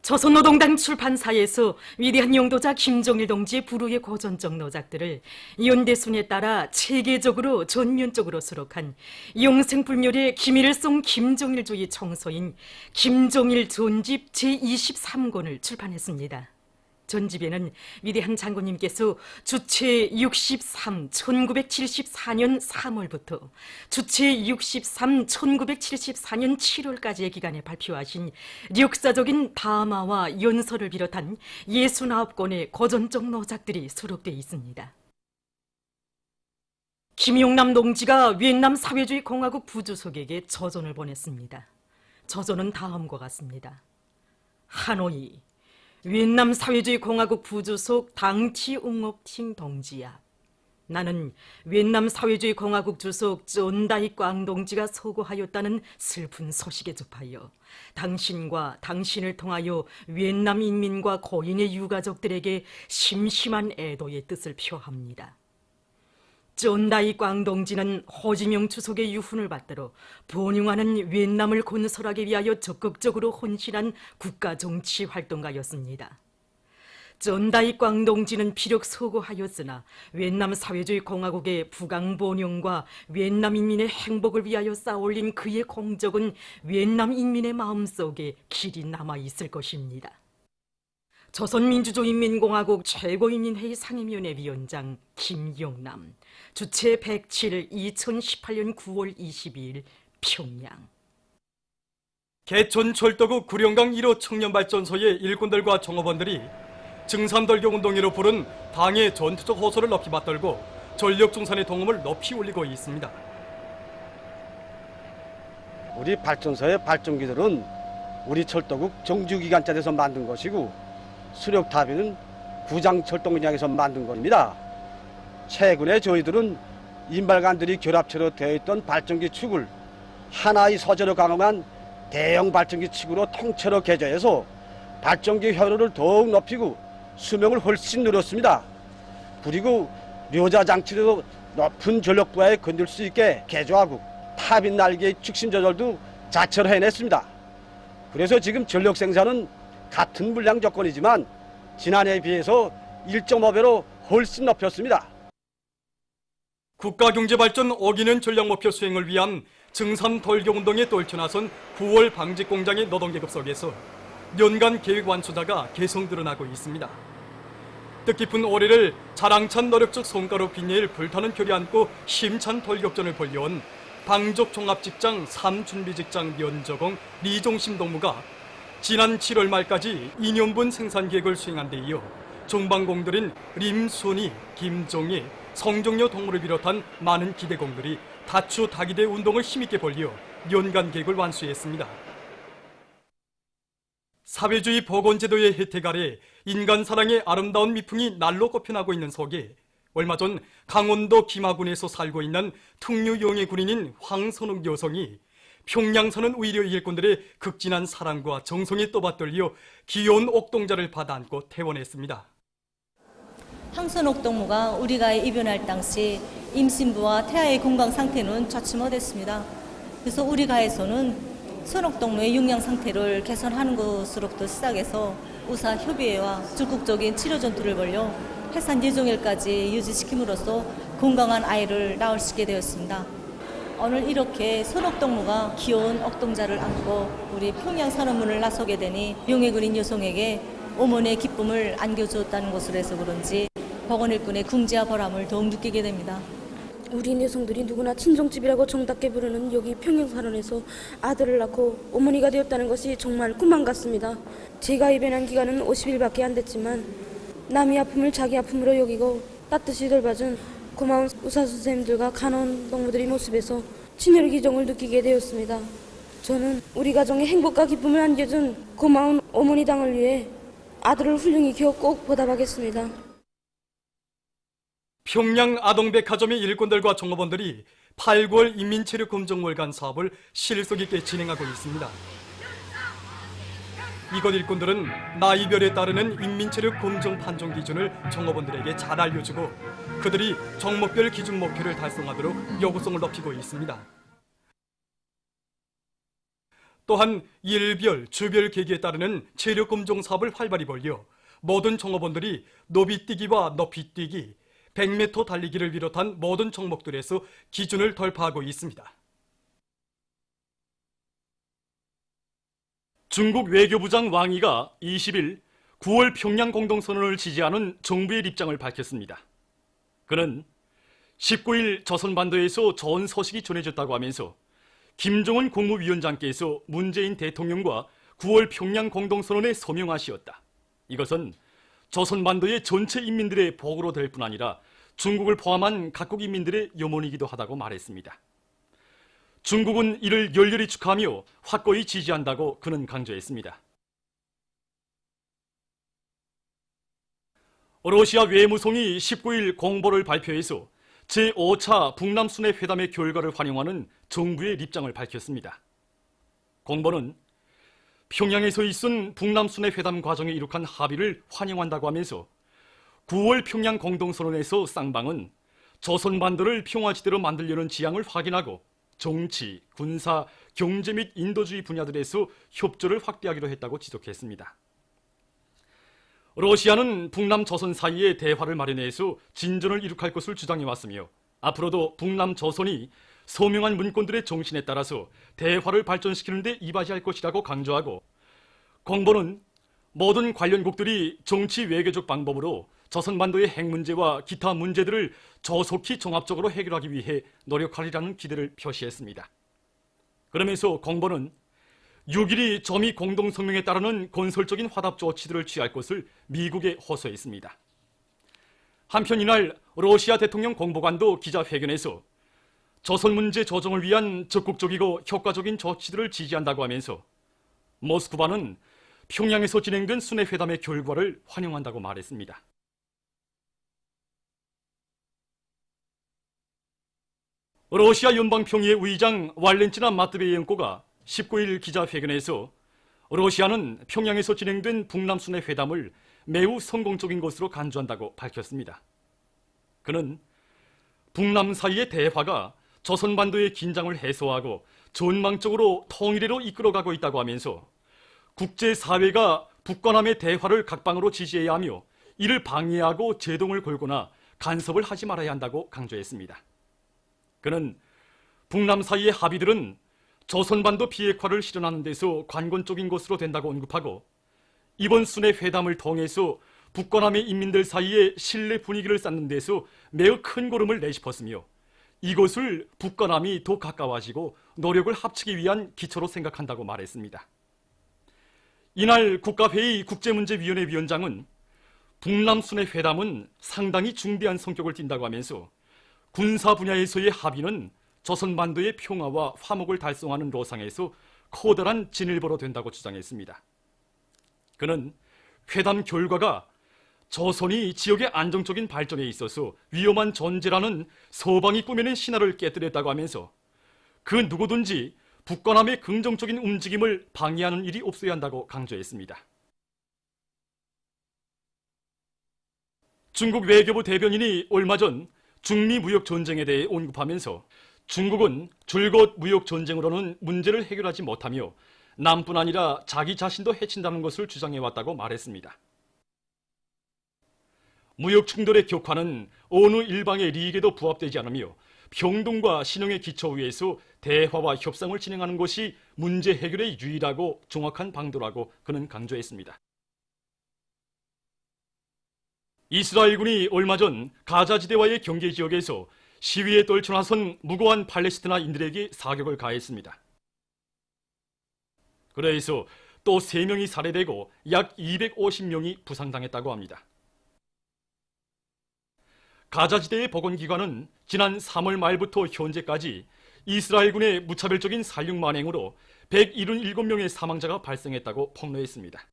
조선노동당 출판사에서 위대한 영도자 김종일 동지의 불후의 고전적 노작들을 연대순에 따라 체계적으로 전면적으로 수록한 영생불멸의 김일성 김종일주의 청서인 김종일 전집 제23권을 출판했습니다. 전집에는 위대한 장군님께서 주체 63, 1974년 3월부터 주체 63, 1974년 7월까지의 기간에 발표하신 역사적인 담화와 연설을 비롯한 69권의 고전적 노작들이 수록되어 있습니다. 김용남 동지가 위엔남 사회주의 공화국 부주석에게 저전을 보냈습니다. 저전은 다음과 같습니다. 하노이 위엔남 사회주의 공화국 부주석 당치웅옥팅 동지야. 나는 위엔남 사회주의 공화국 주석 쫀다이 꽝 동지가 서거하였다는 슬픈 소식에 접하여 당신과 당신을 통하여 위엔남 인민과 고인의 유가족들에게 심심한 애도의 뜻을 표합니다. 쫀다이 꽝 동지는 호지명 주석의 유훈을 받들어 번영하는 위엔남을 건설하기 위하여 적극적으로 헌신한 국가정치 활동가였습니다. 쫀다이 꽝 동지는 비록 서거하였으나 위엔남 사회주의 공화국의 부강 번영과 위엔남 인민의 행복을 위하여 쌓아올린 그의 공적은 위엔남 인민의 마음속에 길이 남아있을 것입니다. 조선민주주의인민공화국 최고인민회의 상임위원회 위원장 김용남, 주체 107, 2018년 9월 22일 평양. 개촌철도구 구령강 1호 청년발전소의 일꾼들과 종업원들이 증산돌격운동회로 부른 당의 전투적 호소를 높이 받들고 전력중산의 동음을 높이 울리고 있습니다. 우리 발전소의 발전기들은 우리 철도국 정주기관차에서 만든 것이고 수력탑에는 구장철도공장에서 만든 겁니다. 최근에 저희들은 인발관들이 결합체로 되어 있던 발전기 축을 하나의 소재로 강화한 대형 발전기 축으로 통째로 개조해서 발전기 효율을 더욱 높이고 수명을 훨씬 늘었습니다. 그리고 료자 장치로 높은 전력 부하에 건들 수 있게 개조하고 탑인 날개의 축심 조절도 자체로 해냈습니다. 그래서 지금 전력 생산은 같은 물량 조건이지만 지난해에 비해서 1.5배로 훨씬 높였습니다. 국가경제발전 5기년 전략목표 수행을 위한 증산돌격운동에 떨쳐나선 9월 방직공장의 노동계급 속에서 연간 계획 완수자가 계속 늘어나고 있습니다. 뜻깊은 올해를 자랑찬 노력적 성과로 빛낼 불타는 결이 안고 힘찬 돌격전을 벌여온 방족종합직장 3준비직장 면저공 리종심 동무가 지난 7월 말까지 2년분 생산계획을 수행한 데 이어 종방공들인 림순이, 김종희, 성종여 동무를 비롯한 많은 기대공들이 다추다기대 운동을 힘있게 벌여 연간 계획을 완수했습니다. 사회주의 보건제도의 혜택 아래 인간 사랑의 아름다운 미풍이 날로 꽃펴나고 있는 속에 얼마 전 강원도 김하군에서 살고 있는 특유영예 군인인 황선욱 여성이 평양 사는 의료 일꾼들의 극진한 사랑과 정성에 떠받들려 귀여운 옥동자를 받아안고 퇴원했습니다. 황선욱 동무가 우리가 입원할 당시 임신부와 태아의 건강 상태는 좋지 못했습니다. 그래서 우리 가에서는 선욱 동무의 영양 상태를 개선하는 것으로부터 시작해서 의사 협의회와 적극적인 치료 전투를 벌여 해산 예정일까지 유지시킴으로써 건강한 아이를 낳을 수 있게 되었습니다. 오늘 이렇게 선욱 동무가 귀여운 옥동자를 안고 우리 평양 선언문을 나서게 되니 영예군인 여성에게 어머니의 기쁨을 안겨주었다는 것으로 해서 그런지 보건일꾼의 궁지와 보람을 더욱 느끼게 됩니다. 우리 여성들이 누구나 친정집이라고 정답게 부르는 여기 평양산원에서 아들을 낳고 어머니가 되었다는 것이 정말 꿈만 같습니다. 제가 입원한 기간은 50일밖에 안 됐지만 남의 아픔을 자기 아픔으로 여기고 따뜻이 돌봐준 고마운 의사 선생님들과 간호원 동무들의 모습에서 친혈의 기정을 느끼게 되었습니다. 저는 우리 가정의 행복과 기쁨을 안겨준 고마운 어머니 당을 위해 아들을 훌륭히 키워 꼭 보답하겠습니다. 평양 아동백화점의 일꾼들과 종업원들이 8, 9월 인민체력검정월간 사업을 실속 있게 진행하고 있습니다. 이곳 일꾼들은 나이별에 따르는 인민체력 검정 판정 기준을 종업원들에게 잘 알려주고 그들이 종목별 기준 목표를 달성하도록 요구성을 높이고 있습니다. 또한 일별, 주별 계기에 따르는 체력 검정 사업을 활발히 벌여 모든 종업원들이 노비뛰기와 높이뛰기, 100m 달리기를 비롯한 모든 종목들에서 기준을 돌파하고 있습니다. 중국 외교부장 왕이가 20일 9월 평양 공동선언을 지지하는 정부의 입장을 밝혔습니다. 그는 19일 조선반도에서 좋은 소식이 전해졌다고 하면서 김정은 국무위원장께서 문재인 대통령과 9월 평양 공동선언에 서명하시었다. 이것은 조선반도의 전체 인민들의 복으로 될 뿐 아니라 중국을 포함한 각국 인민들의 염원이기도 하다고 말했습니다. 중국은 이를 열렬히 축하하며 확고히 지지한다고 그는 강조했습니다. 러시아 외무성이 19일 공보를 발표해서 제5차 북남순회 회담의 결과를 환영하는 정부의 입장을 밝혔습니다. 공보는 평양에서 있은 북남순회 회담 과정에 이룩한 합의를 환영한다고 하면서 9월 평양 공동선언에서 쌍방은 조선반도를 평화지대로 만들려는 지향을 확인하고 정치, 군사, 경제 및 인도주의 분야들에서 협조를 확대하기로 했다고 지적했습니다. 러시아는 북남 조선 사이에 대화를 마련해서 진전을 이룩할 것을 주장해왔으며 앞으로도 북남 조선이 서명한 문건들의 정신에 따라서 대화를 발전시키는 데 이바지할 것이라고 강조하고 공보는 모든 관련국들이 정치 외교적 방법으로 조선반도의 핵 문제와 기타 문제들을 조속히 종합적으로 해결하기 위해 노력하리라는 기대를 표시했습니다. 그러면서 공보는 6일이 조미 공동성명에 따르는 건설적인 화답 조치들을 취할 것을 미국에 호소했습니다. 한편 이날 러시아 대통령 공보관도 기자회견에서 조선 문제 조정을 위한 적극적이고 효과적인 조치들을 지지한다고 하면서 모스크바는 평양에서 진행된 순회 회담의 결과를 환영한다고 말했습니다. 러시아 연방평의회 의장 왈렌티나 마트베이엔코가 19일 기자회견에서 러시아는 평양에서 진행된 북남순회 회담을 매우 성공적인 것으로 간주한다고 밝혔습니다. 그는 북남 사이의 대화가 조선반도의 긴장을 해소하고 전망적으로 통일회로 이끌어가고 있다고 하면서 국제사회가 북과 남의 대화를 각방으로 지지해야 하며 이를 방해하고 제동을 걸거나 간섭을 하지 말아야 한다고 강조했습니다. 그는 북남 사이의 합의들은 조선반도 비핵화를 실현하는 데서 관건적인 것으로 된다고 언급하고 이번 순회 회담을 통해서 북과 남의 인민들 사이에 신뢰 분위기를 쌓는 데서 매우 큰 걸음을 내짚었으며 이것을 북과 남이 더 가까워지고 노력을 합치기 위한 기초로 생각한다고 말했습니다. 이날 국가회의 국제문제위원회 위원장은 북남순회 회담은 상당히 중대한 성격을 띈다고 하면서 군사 분야에서의 합의는 조선반도의 평화와 화목을 달성하는 로상에서 커다란 진일보로 된다고 주장했습니다. 그는 회담 결과가 조선이 지역의 안정적인 발전에 있어서 위험한 존재라는 서방이 꾸며낸 신화를 깨뜨렸다고 하면서 그 누구든지 북과 남의 긍정적인 움직임을 방해하는 일이 없어야 한다고 강조했습니다. 중국 외교부 대변인이 얼마 전 중미 무역 전쟁에 대해 언급하면서 중국은 줄곧 무역 전쟁으로는 문제를 해결하지 못하며 남뿐 아니라 자기 자신도 해친다는 것을 주장해왔다고 말했습니다. 무역 충돌의 격화는 어느 일방의利益에도 부합되지 않으며 평등과 신용의 기초 위에서 대화와 협상을 진행하는 것이 문제 해결의 유일하고 정확한 방도라고 그는 강조했습니다. 이스라엘군이 얼마 전 가자지대와의 경계 지역에서 시위에 떨쳐나선 무고한 팔레스티나인들에게 사격을 가했습니다. 그래서 또 3명이 살해되고 약 250명이 부상당했다고 합니다. 가자지대의 보건기관은 지난 3월 말부터 현재까지 이스라엘군의 무차별적인 살육 만행으로 177명의 사망자가 발생했다고 폭로했습니다.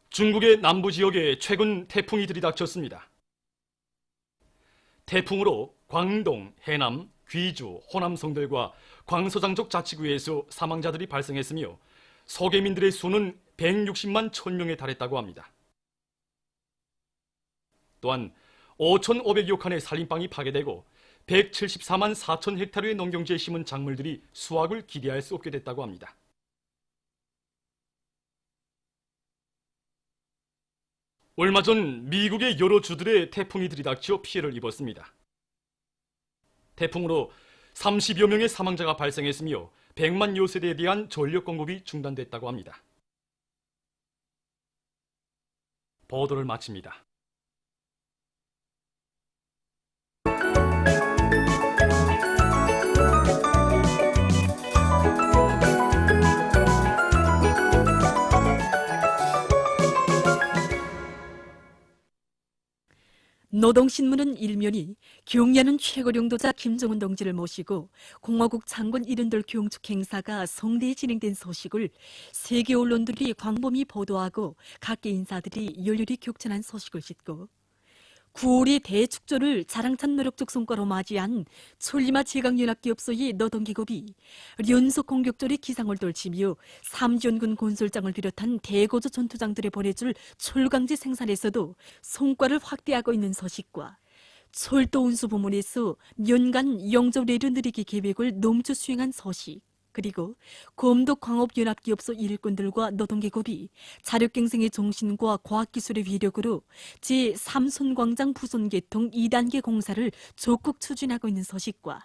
중국의 남부 지역에 최근 태풍이 들이닥쳤습니다. 태풍으로 광동, 해남, 귀주, 호남성들과 광서장족 자치구에서 사망자들이 발생했으며 소개민들의 수는 160만 1000명에 달했다고 합니다. 또한 5,500여 칸의 살림방이 파괴되고 174만 4천 헥타르의 농경지에 심은 작물들이 수확을 기대할 수 없게 됐다고 합니다. 얼마 전 미국의 여러 주들에 태풍이 들이닥쳐 피해를 입었습니다. 태풍으로 30여 명의 사망자가 발생했으며 100만 여 세대에 대한 전력 공급이 중단됐다고 합니다. 보도를 마칩니다. 노동신문은 일면이 경야는 최고령도자 김정은 동지를 모시고 공화국 장군 이른돌 경축 행사가 성대에 진행된 소식을 세계 언론들이 광범위 보도하고 각계 인사들이 열렬히 격찬한 소식을 싣고 9월의 대축조를 자랑찬 노력적 성과로 맞이한 천리마 제강연합기업소의 노동기업이 연속 공격조의 기상을 떨치며 삼지연군 건설장을 비롯한 대거조 전투장들에 보내줄 철강지 생산에서도 성과를 확대하고 있는 소식과 철도 운수 부문에서 연간 영조례를 늘리기 계획을 넘쳐 수행한 소식, 그리고 검도광업연합기업소 일꾼들과 노동계급이 자력갱생의 정신과 과학기술의 위력으로 제3손광장 부손 개통 2단계 공사를 적극 추진하고 있는 소식과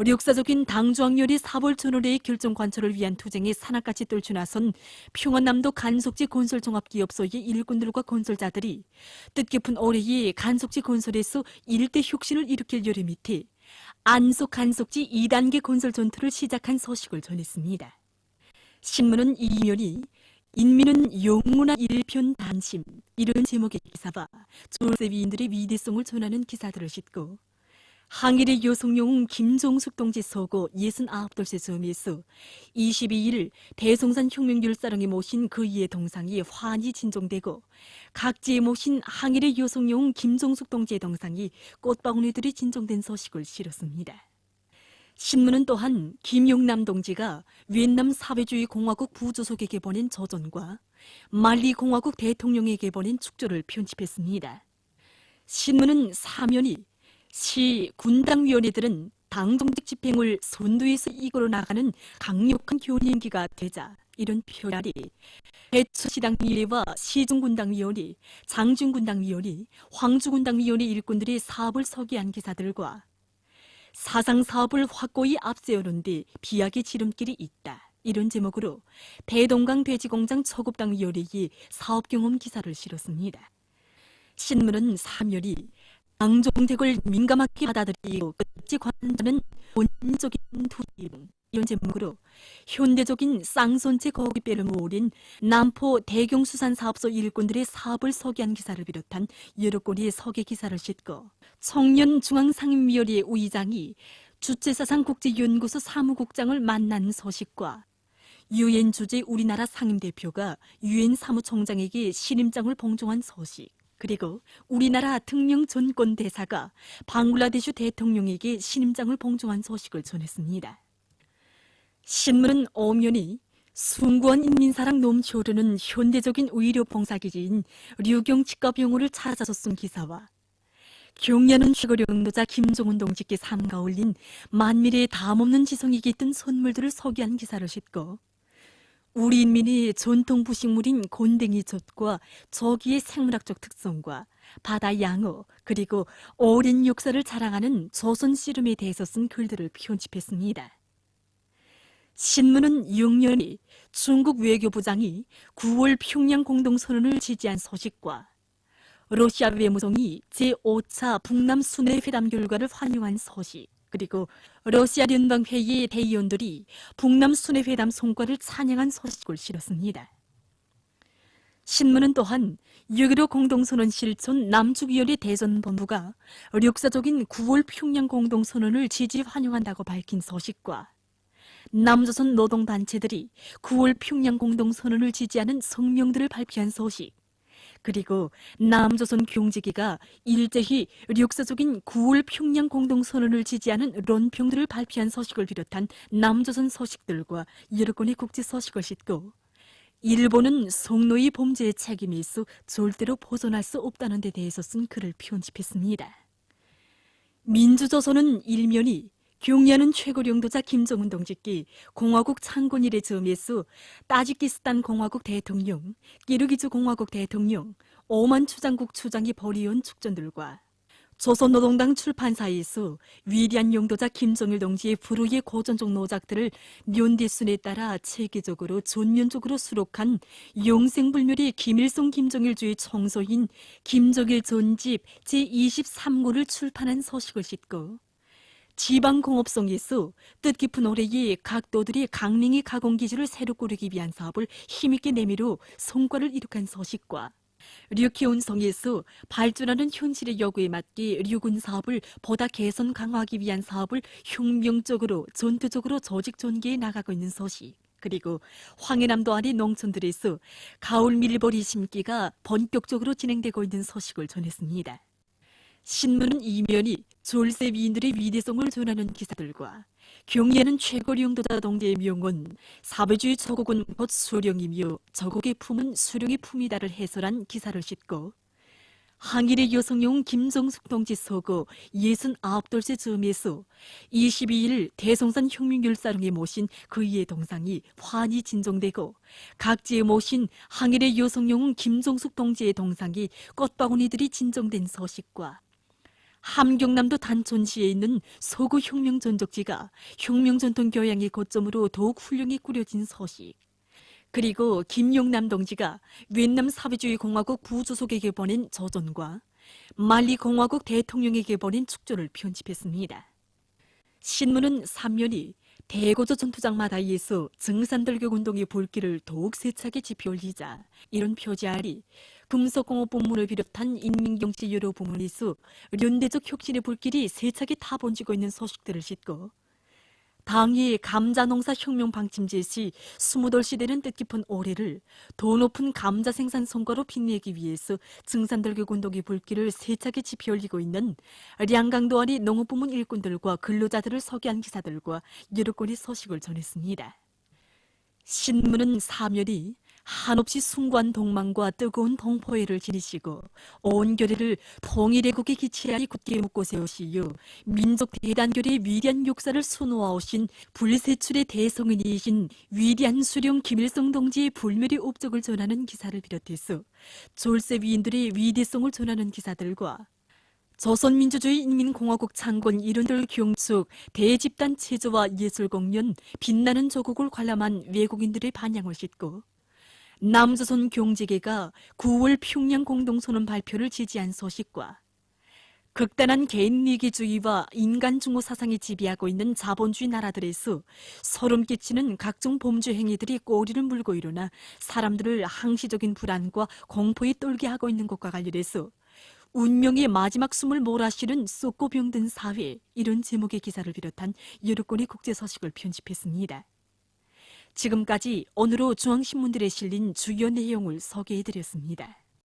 역사적인 당주학렬의 4월 전월의 결정 관철을 위한 투쟁에 산악같이 떨쳐 나선 평안남도 간속지 건설종합기업소의 일꾼들과 건설자들이 뜻깊은 올해의 간속지 건설에서 일대 혁신을 일으킬 열의 밑에 안속 간속지 2단계 건설 전투를 시작한 소식을 전했습니다. 신문은 이면이 인민은 영문화 일편 단심 이런 제목의 기사와 졸세 위인들의 위대성을 전하는 기사들을 싣고 항일의 여성영웅 김종숙 동지 서고 69돌째 점에서 22일 대성산 혁명열사령에 모신 그이의 동상이 환히 진정되고 각지에 모신 항일의 여성영웅 김종숙 동지의 동상이 꽃바구니들이 진정된 소식을 실었습니다. 신문은 또한 김용남 동지가 위엔남 사회주의 공화국 부주석에게 보낸 저전과 말리 공화국 대통령에게 보낸 축조를 편집했습니다. 신문은 사면이 시 군당위원회들은 당정직 집행을 선두에서 이끌어 나가는 강력한 교님기가 되자 이런 표현이 대처시당위원회와 시중군당위원회, 장중군당위원회, 황주군당위원회 일꾼들의 사업을 서기한 기사들과 사상사업을 확고히 앞세우는데 비약의 지름길이 있다. 이런 제목으로 대동강 돼지공장 처급당위원회의 사업경험 기사를 실었습니다. 신문은 사면이 당정책을 민감하게 받아들이고 끝이 관하는 본인적인 투입 이런 제목으로 현대적인 쌍손체 거기배를 모으린 남포 대경수산사업소 일꾼들의 사업을 소개한 기사를 비롯한 여러 건의 소개 기사를 싣고 청년중앙상임위원회 의장이 주체사상국제연구소 사무국장을 만난 소식과 유엔 주재 우리나라 상임대표가 유엔 사무총장에게 신임장을 봉종한 소식, 그리고 우리나라 특명 전권 대사가 방글라데슈 대통령에게 신임장을 봉종한 소식을 전했습니다. 신문은 엄연히 숭고한 인민사랑 넘쳐흐르는 현대적인 의료 봉사기지인 류경치과병원을 찾아서 쓴 기사와 경야는 최고령도자 김정은 동지께 삼가 올린 만밀의 담없는 지성이 깃든 선물들을 소개한 기사를 싣고 우리 인민의 전통 부식물인 곤댕이젓과 저기의 생물학적 특성과 바다 양어 그리고 오랜 역사를 자랑하는 조선 씨름에 대해서 쓴 글들을 편집했습니다. 신문은 6년이 중국 외교부장이 9월 평양 공동선언을 지지한 소식과 러시아 외무성이 제5차 북남 순회회담 결과를 환영한 소식, 그리고 러시아聯邦회의 대의원들이 북남 순회회담 성과를 찬양한 소식을 실었습니다. 신문은 또한 6.15 공동선언 실천 남중위원회 대전본부가 역사적인 9월 평양 공동선언을 지지 환영한다고 밝힌 소식과 남조선 노동단체들이 9월 평양 공동선언을 지지하는 성명들을 발표한 소식, 그리고 남조선 경제기가 일제히 역사적인 9월 평양 공동선언을 지지하는 론평들을 발표한 소식을 비롯한 남조선 소식들과 여러 건의 국제 소식을 싣고 일본은 성노이 범죄의 책임에서 절대로 벗어날 수 없다는 데 대해서 쓴 글을 편집했습니다. 민주조선은 일면이 경야는 최고領導자 김정은 동지께 공화국 창건 이래 점에서 따지키스탄 공화국 대통령, 끼르기즈 공화국 대통령, 오만 추장국 추장이 벌이온 축전들과 조선노동당 출판사에서 위대한 용도자 김정일 동지의 불후의 고전적 노작들을 연대순에 따라 체계적으로 전면적으로 수록한 영생불멸의 김일성 김정일주의 청소인 김정일 전집 제23권을 출판한 서식을 싣고 지방공업성에서 뜻깊은 올해에 각도들이 강릉의 가공기지를 새로 꾸리기 위한 사업을 힘있게 내밀어 성과를 이룩한 서식과 류키온성에서 발전하는 현실의 요구에 맞게 류군 사업을 보다 개선 강화하기 위한 사업을 혁명적으로 전투적으로 조직 전개해 나가고 있는 소식, 그리고 황해남도 아래 농촌들에서 가을 밀보리 심기가 본격적으로 진행되고 있는 소식을 전했습니다. 신문은 이면이 졸세 위인들의 위대성을 전하는 기사들과 경야는 최고領導자 동지의 명언 사회주의 저국은 곧 수령이며 저국의 품은 수령의 품이다를 해설한 기사를 싣고 항일의 여성용 김정숙 동지 서거 69돌째 즈음에서 22일 대성산 혁명열사릉에 모신 그의 동상이 환히 진정되고 각지에 모신 항일의 여성용 김정숙 동지의 동상이 꽃바구니들이 진정된 소식과 함경남도 단촌시에 있는 서구 혁명전적지가 혁명전통 교양의 거점으로 더욱 훌륭히 꾸려진 소식, 그리고 김용남 동지가 위et남 사회주의 공화국 부주석에게 보낸 저전과 말리 공화국 대통령에게 보낸 축조를 편집했습니다. 신문은 3면이 대고조 전투장마다에서 증산돌격 운동의 불길을 더욱 세차게 지펴올리자 이런 표지 아래 금속공업본문을 비롯한 인민경제 여러 부문에서 연대적 혁신의 불길이 세차게 타번지고 있는 소식들을 싣고 당의 감자농사 혁명 방침제 시 20돌 되는 뜻깊은 올해를 더 높은 감자 생산 성과로 빛내기 위해서 증산돌격 운동의 불길을 세차게 지펴올리고 있는 량강도 아래 농업부문 일꾼들과 근로자들을 소개한 기사들과 여러 건의 소식을 전했습니다. 신문은 사면이 한없이 숭고한 동망과 뜨거운 동포애를 지니시고 온 결의를 통일애국의 기치하에 굳게 묶고 세우시어 민족 대단결의 위대한 역사를 수놓아오신 불세출의 대성인이신 위대한 수령 김일성 동지의 불멸의 업적을 전하는 기사를 비롯해서 졸세 위인들의 위대성을 전하는 기사들과 조선민주주의 인민공화국 창건 이른들 경축 대집단 체조와 예술공연 빛나는 조국을 관람한 외국인들의 반향을 싣고 남조선 경제계가 9월 평양 공동선언 발표를 지지한 소식과 극단한 개인이기주의와 인간중호 사상이 지배하고 있는 자본주의 나라들에서 소름 끼치는 각종 범죄 행위들이 꼬리를 물고 일어나 사람들을 항시적인 불안과 공포에 떨게 하고 있는 것과 관련해서 운명의 마지막 숨을 몰아쉬는 쏟고 병든 사회, 이런 제목의 기사를 비롯한 여러 건의 국제 소식을 편집했습니다. 지금까지 오늘로 중앙신문들에 실린 주요 내용을 소개해드렸습니다.